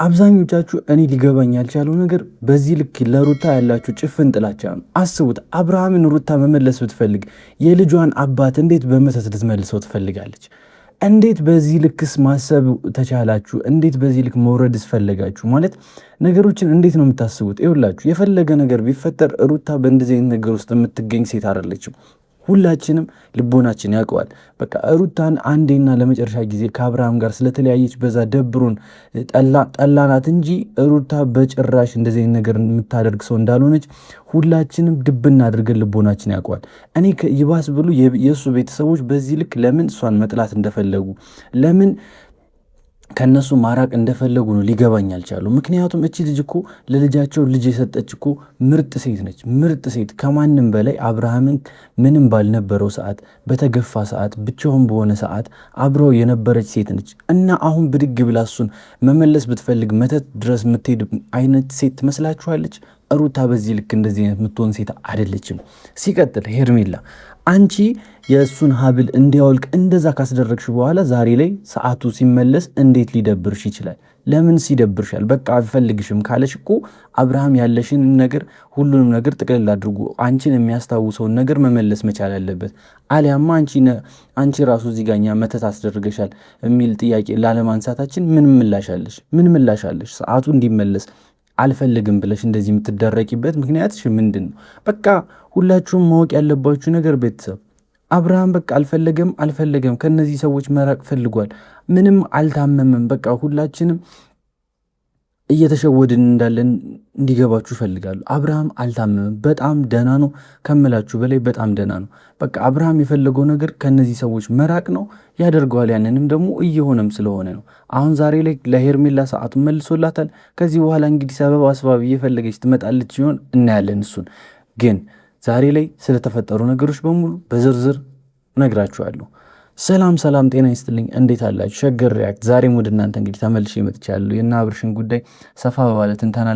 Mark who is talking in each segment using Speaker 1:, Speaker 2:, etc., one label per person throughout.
Speaker 1: አብዛኞቻችሁ እኔ ሊገባኝ ያልቻለው ነገር በዚህ ልክ ለሩታ ያላችሁ ጭፍን ጥላቻ ነው። አስቡት፣ አብርሃምን ሩታ መመለስ ብትፈልግ የልጇን አባት እንዴት በመተት ልትመልሰው ትፈልጋለች? እንዴት በዚህ ልክስ ማሰብ ተቻላችሁ? እንዴት በዚህ ልክ መውረድስ ፈለጋችሁ? ማለት ነገሮችን እንዴት ነው የምታስቡት? ይኸውላችሁ የፈለገ ነገር ቢፈጠር ሩታ በእንደዚህ አይነት ነገር ውስጥ የምትገኝ ሴት አይደለችም። ሁላችንም ልቦናችን ያውቀዋል። በቃ ሩታን አንዴና ለመጨረሻ ጊዜ ከአብርሃም ጋር ስለተለያየች በዛ ደብሩን ጠላናት እንጂ ሩታ በጭራሽ እንደዚህ ነገር የምታደርግ ሰው እንዳልሆነች ሁላችንም ድብና አድርገን ልቦናችን ያውቀዋል። እኔ ይባስ ብሎ የእሱ ቤተሰቦች በዚህ ልክ ለምን እሷን መጥላት እንደፈለጉ ለምን ከነሱ ማራቅ እንደፈለጉ ነው ሊገባኝ አልቻሉ። ምክንያቱም እቺ ልጅ እኮ ለልጃቸው ልጅ የሰጠች እኮ ምርጥ ሴት ነች። ምርጥ ሴት ከማንም በላይ አብርሃምን ምንም ባልነበረው ሰዓት፣ በተገፋ ሰዓት፣ ብቻውን በሆነ ሰዓት አብረው የነበረች ሴት ነች እና አሁን ብድግ ብላ እሱን መመለስ ብትፈልግ መተት ድረስ የምትሄድ አይነት ሴት ትመስላችኋለች? ሩታ በዚህ ልክ እንደዚህ አይነት የምትሆን ሴት አይደለችም። ሲቀጥል ሄርሜላ አንቺ የእሱን ሀብል እንዲያወልቅ እንደዛ ካስደረግሽ በኋላ ዛሬ ላይ ሰዓቱ ሲመለስ እንዴት ሊደብርሽ ይችላል? ለምንስ ይደብርሻል? በቃ አልፈልግሽም ካለሽ እኮ አብርሃም ያለሽን ነገር ሁሉንም ነገር ጥቅልል አድርጎ አንቺን የሚያስታውሰውን ነገር መመለስ መቻል አለበት። አሊያማ አንቺ ራሱ እዚህ ጋኛ መተት አስደርገሻል የሚል ጥያቄ ላለማንሳታችን ምን ምላሻለሽ? ምን ምላሻለሽ? ሰዓቱ እንዲመለስ አልፈልግም ብለሽ እንደዚህ የምትደረቂበት ምክንያትሽ ምንድን ነው? በቃ ሁላችሁም ማወቅ ያለባችሁ ነገር ቤተሰብ አብርሃም በቃ አልፈለገም ከነዚህ ሰዎች መራቅ ፈልጓል። ምንም አልታመመም። በቃ ሁላችንም እየተሸወድን እንዳለን እንዲገባችሁ ይፈልጋሉ። አብርሃም አልታመመም። በጣም ደህና ነው ከምላችሁ በላይ በጣም ደህና ነው። በቃ አብርሃም የፈለገው ነገር ከነዚህ ሰዎች መራቅ ነው፣ ያደርገዋል። ያንንም ደግሞ እየሆነም ስለሆነ ነው። አሁን ዛሬ ላይ ለሄርሜላ ሰዓቱን መልሶላታል። ከዚህ በኋላ እንግዲህ ሰበብ አስባብ እየፈለገች ትመጣለች ሲሆን እናያለን። እሱን ግን ዛሬ ላይ ስለተፈጠሩ ነገሮች በሙሉ በዝርዝር ነግራችኋለሁ። ሰላም ጤና ይስጥልኝ። እንዴት አላችሁ? ሸገር ሪያክት ዛሬም ወደ እናንተ እንግዲህ ተመልሼ መጥቻለሁ። የእነ አብርሽን ጉዳይ ሰፋ ባለ ትንተና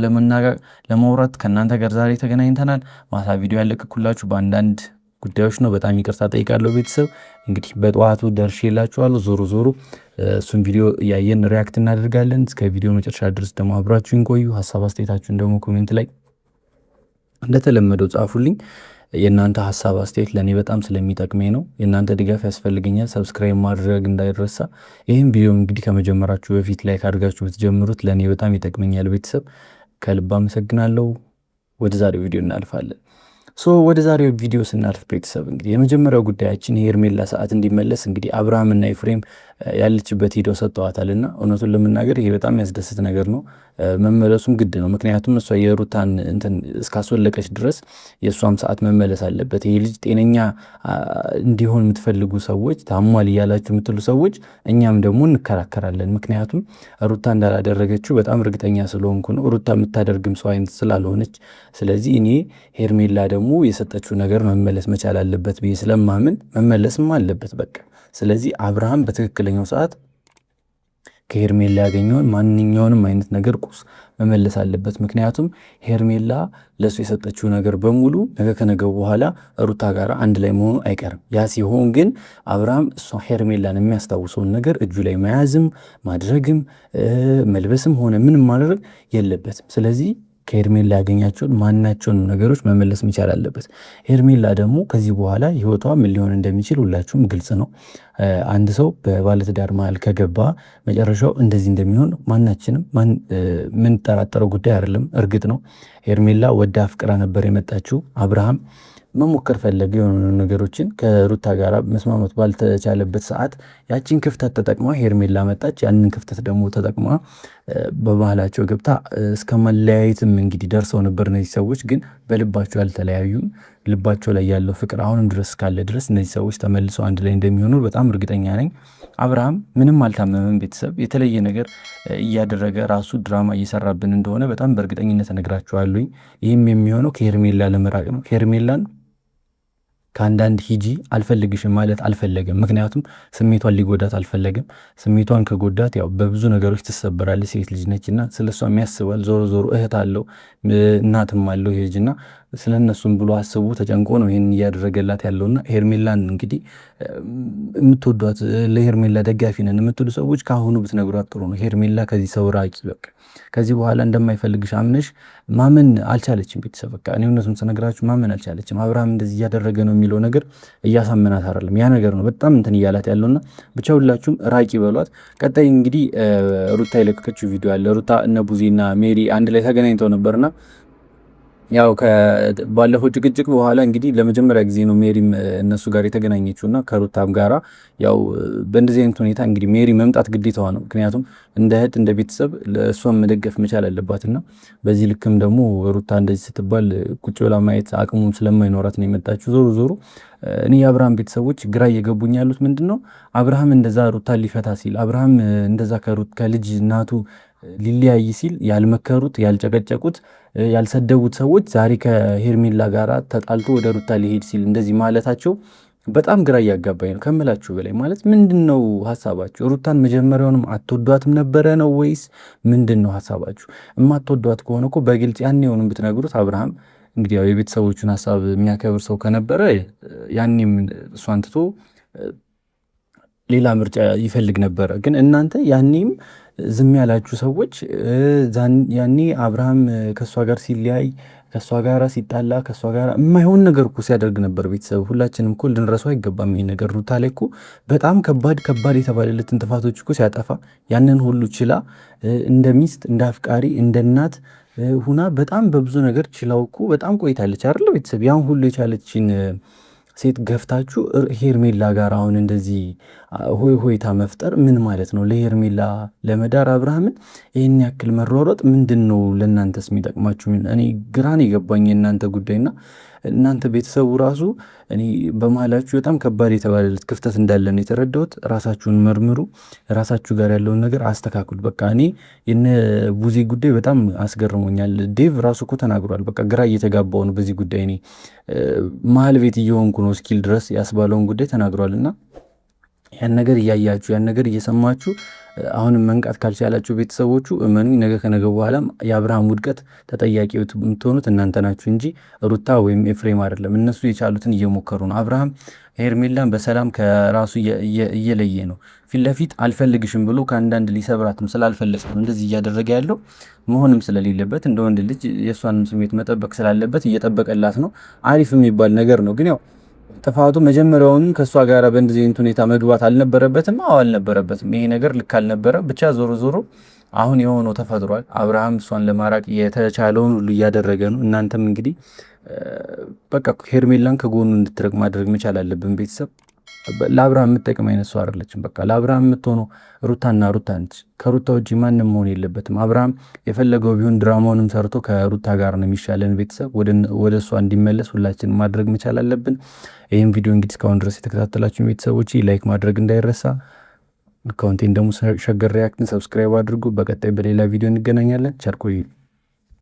Speaker 1: ለማውራት ከእናንተ ጋር ዛሬ ተገናኝተናል። ማታ ቪዲዮ ያለቅኩላችሁ በአንዳንድ ጉዳዮች ነው። በጣም ይቅርታ ጠይቃለሁ ቤተሰብ። እንግዲህ በጠዋቱ ደርሼላችኋለሁ። ዞሮ እሱን ቪዲዮ እያየን ሪያክት እናደርጋለን። እስከ ቪዲዮ መጨረሻ ድረስ ደግሞ አብራችሁን ቆዩ። ሀሳብ አስተያየታችሁን ደግሞ ኮሜንት ላይ እንደተለመደው ጻፉልኝ። የእናንተ ሀሳብ አስተያየት ለእኔ በጣም ስለሚጠቅመኝ ነው። የእናንተ ድጋፍ ያስፈልገኛል። ሰብስክራይብ ማድረግ እንዳይረሳ። ይህም ቪዲዮ እንግዲህ ከመጀመራችሁ በፊት ላይክ አድርጋችሁ ብትጀምሩት ለእኔ በጣም ይጠቅመኛል። ቤተሰብ ከልብ አመሰግናለሁ። ወደ ዛሬው ቪዲዮ እናልፋለን። ወደ ዛሬው ቪዲዮ ስናልፍ ቤተሰብ እንግዲህ የመጀመሪያው ጉዳያችን የሄርሜላ ሰዓት እንዲመለስ እንግዲህ አብርሃምና ኤፍሬም ያለችበት ሂደው ሰጥተዋታልና እውነቱን ለመናገር ይሄ በጣም ያስደስት ነገር ነው። መመለሱም ግድ ነው። ምክንያቱም እሷ የሩታን እንትን እስካስወለቀች ድረስ የእሷም ሰዓት መመለስ አለበት። ይሄ ልጅ ጤነኛ እንዲሆን የምትፈልጉ ሰዎች፣ ታሟል እያላችሁ የምትሉ ሰዎች እኛም ደግሞ እንከራከራለን። ምክንያቱም ሩታ እንዳላደረገችው በጣም እርግጠኛ ስለሆንኩ ነው። ሩታ የምታደርግም ሰው አይነት ስላልሆነች፣ ስለዚህ እኔ ሄርሜላ ደግሞ የሰጠችው ነገር መመለስ መቻል አለበት ብዬ ስለማምን መመለስም አለበት በቃ። ስለዚህ አብርሃም በትክክለኛው ሰዓት ከሄርሜላ ያገኘውን ማንኛውንም አይነት ነገር ቁስ መመለስ አለበት። ምክንያቱም ሄርሜላ ለሱ የሰጠችው ነገር በሙሉ ነገ ከነገ በኋላ ሩታ ጋር አንድ ላይ መሆኑ አይቀርም። ያ ሲሆን ግን አብርሃም እሷ ሄርሜላን የሚያስታውሰውን ነገር እጁ ላይ መያዝም ማድረግም መልበስም ሆነ ምንም ማድረግ የለበትም። ስለዚህ ከሄርሜላ ያገኛቸውን ማናቸውንም ነገሮች መመለስ መቻል አለበት። ሄርሜላ ደግሞ ከዚህ በኋላ ህይወቷ ምን ሊሆን እንደሚችል ሁላችሁም ግልጽ ነው። አንድ ሰው በባለትዳር መሃል ከገባ መጨረሻው እንደዚህ እንደሚሆን ማናችንም የምንጠራጠረው ጉዳይ አይደለም። እርግጥ ነው ሄርሜላ ወደ አፍቅራ ነበር የመጣችው። አብርሃም መሞከር ፈለገ የሆኑ ነገሮችን ከሩታ ጋር መስማማት ባልተቻለበት ሰዓት ያቺን ክፍተት ተጠቅማ ሄርሜላ መጣች። ያንን ክፍተት ደግሞ ተጠቅማ በባህላቸው ገብታ እስከ መለያየትም እንግዲህ ደርሰው ነበር። እነዚህ ሰዎች ግን በልባቸው ያልተለያዩም። ልባቸው ላይ ያለው ፍቅር አሁንም ድረስ ካለ ድረስ እነዚህ ሰዎች ተመልሰው አንድ ላይ እንደሚሆኑ በጣም እርግጠኛ ነኝ። አብርሃም ምንም አልታመመም። ቤተሰብ የተለየ ነገር እያደረገ ራሱ ድራማ እየሰራብን እንደሆነ በጣም በእርግጠኝነት እነግራችኋለሁ። ይህም የሚሆነው ከሄርሜላ ለመራቅ ነው። ሄርሜላን ከአንዳንድ ሂጂ አልፈልግሽም ማለት አልፈለገም። ምክንያቱም ስሜቷን ሊጎዳት አልፈለገም። ስሜቷን ከጎዳት ያው በብዙ ነገሮች ትሰበራለች። ሴት ልጅ ነች እና ስለሷ የሚያስባል። ዞሮ እህት አለው እናትም አለው ይሄ ልጅ እና ስለነሱም ብሎ አስቡ ተጨንቆ ነው ይሄን እያደረገላት ያለውና ሄርሜላን እንግዲህ የምትወዷት ለሄርሜላ ደጋፊ ነን የምትሉ ሰዎች ከአሁኑ ብትነግሯት ጥሩ ነው። ሄርሜላ ከዚህ ሰው ራቂ፣ በቃ ከዚህ በኋላ እንደማይፈልግሽ አምነሽ ማመን አልቻለችም። ቤተሰብ በቃ እኔ እውነቱን ስነግራችሁ ማመን አልቻለችም። አብርሃም እንደዚህ እያደረገ ነው የሚለው ነገር እያሳመናት አይደለም። ያ ነገር ነው በጣም እንትን እያላት ያለውና ብቻ ሁላችሁም ራቂ በሏት። ቀጣይ እንግዲህ ሩታ የለቀቀችው ቪዲዮ አለ። ሩታ እነ ቡዜና ሜሪ አንድ ላይ ተገናኝተው ነበርና ያው ባለፈው ጭቅጭቅ በኋላ እንግዲህ ለመጀመሪያ ጊዜ ነው ሜሪም እነሱ ጋር የተገናኘችው እና ከሩታም ጋራ ያው በእንደዚህ አይነት ሁኔታ እንግዲህ ሜሪ መምጣት ግዴታዋ ነው። ምክንያቱም እንደ እህት እንደ ቤተሰብ ለእሷም መደገፍ መቻል አለባትና በዚህ ልክም ደግሞ ሩታ እንደዚህ ስትባል ቁጭ ብላ ማየት አቅሙም ስለማይኖራት ነው የመጣችው። ዞሮ ዞሮ እኔ የአብርሃም ቤተሰቦች ግራ እየገቡኝ ያሉት ምንድን ነው አብርሃም እንደዛ ሩታ ሊፈታ ሲል አብርሃም እንደዛ ከልጅ እናቱ ሊለያይ ሲል ያልመከሩት ያልጨቀጨቁት ያልሰደቡት ሰዎች ዛሬ ከሄርሜላ ጋር ተጣልቶ ወደ ሩታ ሊሄድ ሲል እንደዚህ ማለታቸው በጣም ግራ እያጋባኝ ነው ከምላችሁ በላይ። ማለት ምንድን ነው ሀሳባችሁ? ሩታን መጀመሪያውንም አትወዷትም ነበረ ነው ወይስ ምንድን ነው ሀሳባችሁ? የማትወዷት ከሆነ እኮ በግልጽ ያኔውንም ብትነግሩት አብርሃም እንግዲህ ያው የቤተሰቦቹን ሀሳብ የሚያከብር ሰው ከነበረ ያኔም እሷን ትቶ ሌላ ምርጫ ይፈልግ ነበረ። ግን እናንተ ያኔም ዝም ያላችሁ ሰዎች ያኔ አብርሃም ከእሷ ጋር ሲለያይ ከእሷ ጋር ሲጣላ ከእሷ ጋር የማይሆን ነገር እኮ ሲያደርግ ነበር። ቤተሰብ ሁላችንም እኮ ልንረሳው አይገባም። ይሄ ነገር ሩታ ላይ እኮ በጣም ከባድ የተባለለትን ጥፋቶች እኮ ሲያጠፋ ያንን ሁሉ ችላ እንደ ሚስት እንደ አፍቃሪ እንደ እናት ሁና በጣም በብዙ ነገር ችላው እኮ በጣም ቆይታለች አይደል? ቤተሰብ ያን ሁሉ የቻለችን ሴት ገፍታችሁ ሄርሜላ ጋር አሁን እንደዚህ ሆይታ መፍጠር ምን ማለት ነው? ለሄርሜላ ለመዳር አብርሃምን ይህን ያክል መሯሯጥ ምንድን ነው ለእናንተስ የሚጠቅማችሁ? እኔ ግራን የገባኝ የእናንተ ጉዳይና እናንተ ቤተሰቡ ራሱ እኔ በመሀላችሁ በጣም ከባድ የተባለለት ክፍተት እንዳለን የተረዳሁት። ራሳችሁን መርምሩ፣ ራሳችሁ ጋር ያለውን ነገር አስተካክሉ። በቃ እኔ የነ ቡዜ ጉዳይ በጣም አስገርሞኛል። ዴቭ ራሱ እኮ ተናግሯል። በቃ ግራ እየተጋባው ነው በዚህ ጉዳይ። እኔ መሀል ቤት እየሆንኩ ነው እስኪል ድረስ ያስባለውን ጉዳይ ተናግሯል። እና ያን ነገር እያያችሁ ያን ነገር እየሰማችሁ አሁንም መንቃት ካልቻላችሁ ቤተሰቦቹ እመኑ፣ ነገ ከነገ በኋላም የአብርሃም ውድቀት ተጠያቂ የምትሆኑት እናንተ ናችሁ እንጂ ሩታ ወይም ኤፍሬም አይደለም። እነሱ የቻሉትን እየሞከሩ ነው። አብርሃም ሄርሜላን በሰላም ከራሱ እየለየ ነው። ፊት ለፊት አልፈልግሽም ብሎ ከአንዳንድ ሊሰብራትም ስላልፈለግ ነው እንደዚህ እያደረገ ያለው። መሆንም ስለሌለበት እንደ ወንድ ልጅ የእሷንም ስሜት መጠበቅ ስላለበት እየጠበቀላት ነው። አሪፍ የሚባል ነገር ነው። ግን ያው ጥፋቱ መጀመሪያውን ከእሷ ጋር በእንደዚህ አይነት ሁኔታ መግባት አልነበረበትም። አልነበረበትም። ይሄ ነገር ልክ አልነበረ። ብቻ ዞሮ ዞሮ አሁን የሆነው ተፈጥሯል። አብርሃም እሷን ለማራቅ የተቻለውን ሁሉ እያደረገ ነው። እናንተም እንግዲህ በቃ ሄርሜላን ከጎኑ እንድትረቅ ማድረግ መቻል አለብን። ቤተሰብ ለአብርሃም የምትጠቅም አይነት ሰው አይደለችም። በቃ ለአብርሃም የምትሆነው ሩታና ሩታ ነች። ከሩታ ውጭ ማንም መሆን የለበትም። አብርሃም የፈለገው ቢሆን ድራማውንም ሰርቶ ከሩታ ጋር ነው የሚሻለን። ቤተሰብ ወደ እሷ እንዲመለስ ሁላችንም ማድረግ መቻል አለብን። ይህም ቪዲዮ እንግዲህ እስካሁን ድረስ የተከታተላችሁ ቤተሰቦች ላይክ ማድረግ እንዳይረሳ። አካውንቴን ደግሞ ሸገር ሪያክትን ሰብስክራይብ አድርጉ። በቀጣይ በሌላ ቪዲዮ እንገናኛለን። ቸር ቆዩ።